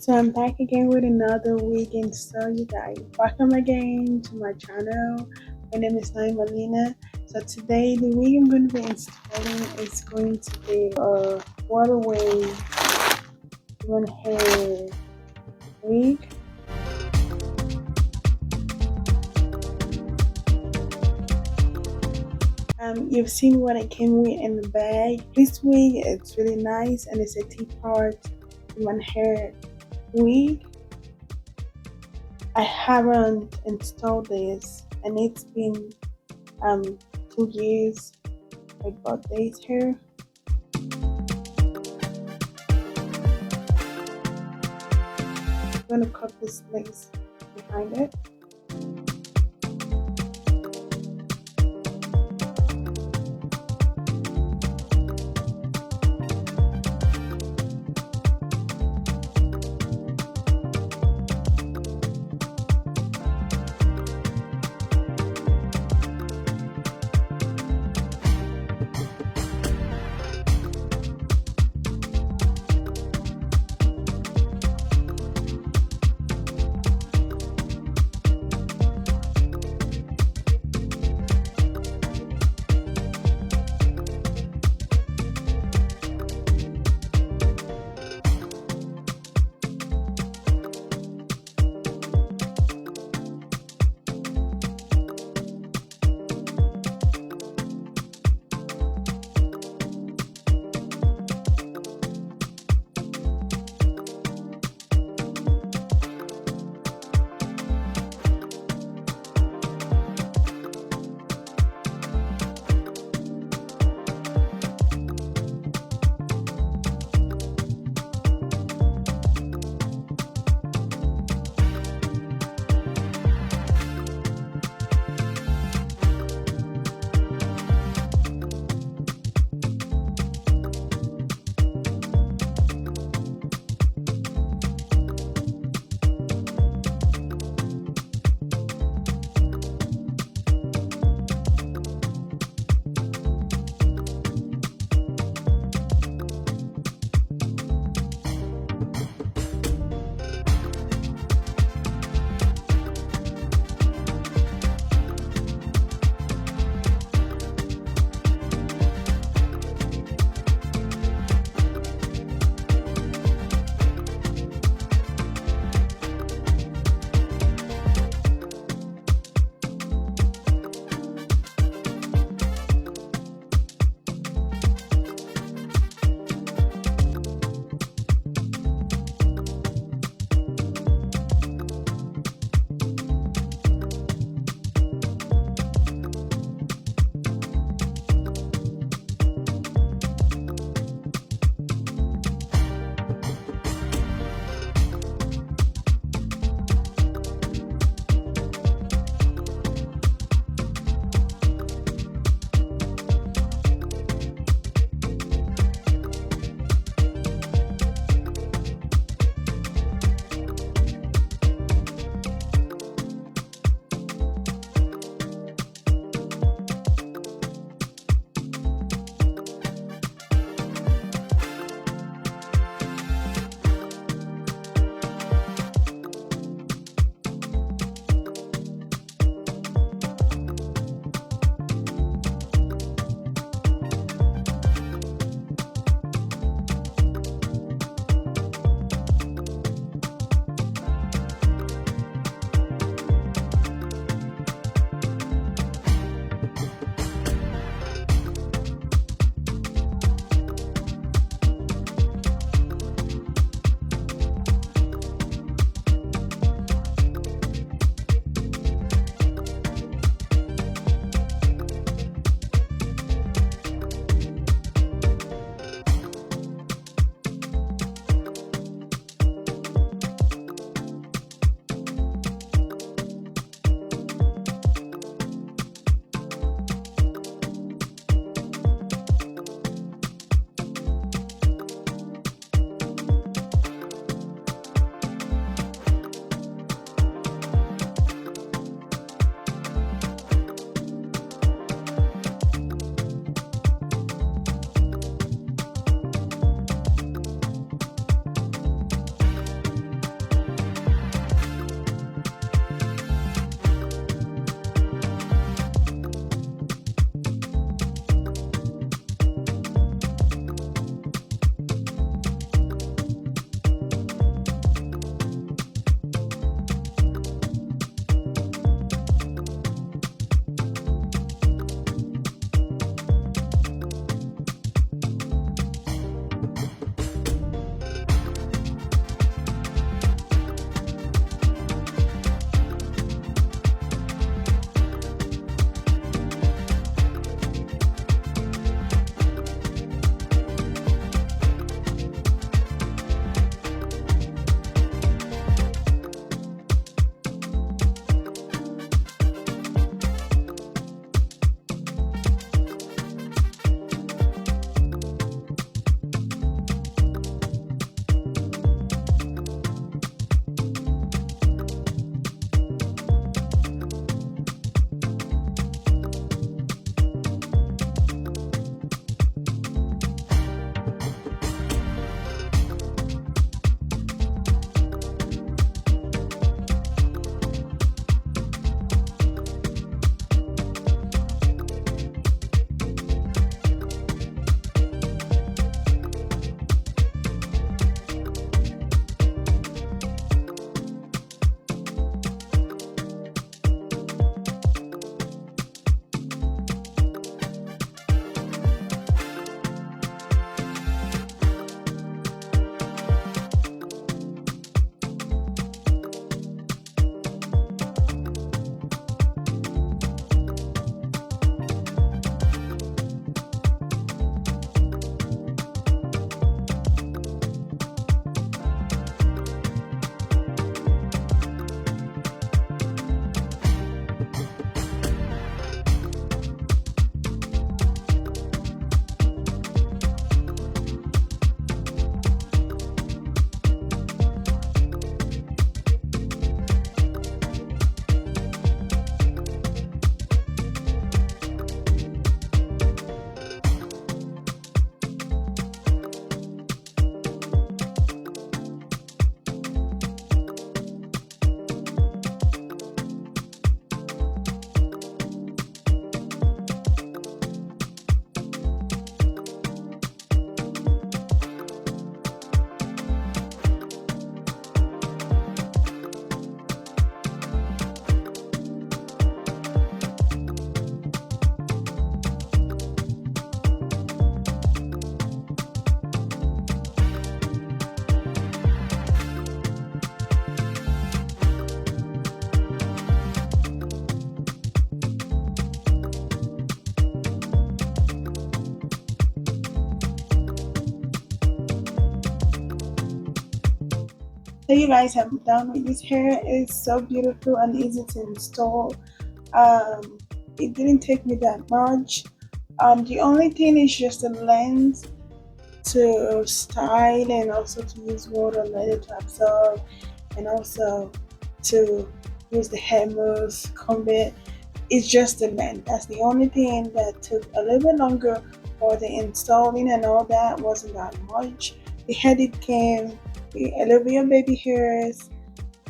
So I'm back again with another weekend story, guys. Welcome again to my channel. My name is Naima Lina. So today the wig I'm going to be installing is going to be a waterway one hair wig. You've seen what it came with in the bag. This wig it's really nice and it's a T-part one hair wig. I haven't installed this and it's been 2 years I bought this hair. I'm gonna cut this lace behind it. So you guys, I'm done with this hair. It's so beautiful and easy to install. It didn't take me that much. The only thing is just the lens to style, and also to use water, let it to absorb, and also to use the hair mousse, comb it. It's just the length. That's the only thing that took a little bit longer, for the installing and all that wasn't that much. The headed came, the Olivia baby hairs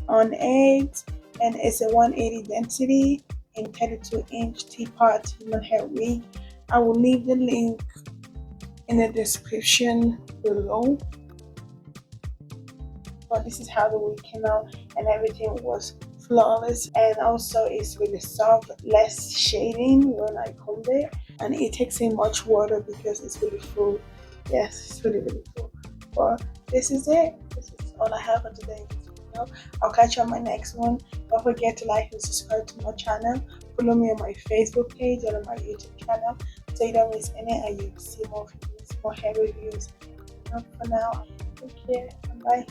on 8, and it's a 180 density in 32-inch teapot human hair wig. I will leave the link in the description below. But this is how the wig came out, and everything was flawless, and also it's really soft, less shading when I combed it, and it takes in much water because it's really full. Yes, it's really full. But this is it. This is all I have for today. I'll catch you on my next one. Don't forget to like and subscribe to my channel. Follow me on my Facebook page and on my YouTube channel so you don't miss any, and you see more videos, more hair reviews. For now, take care and bye.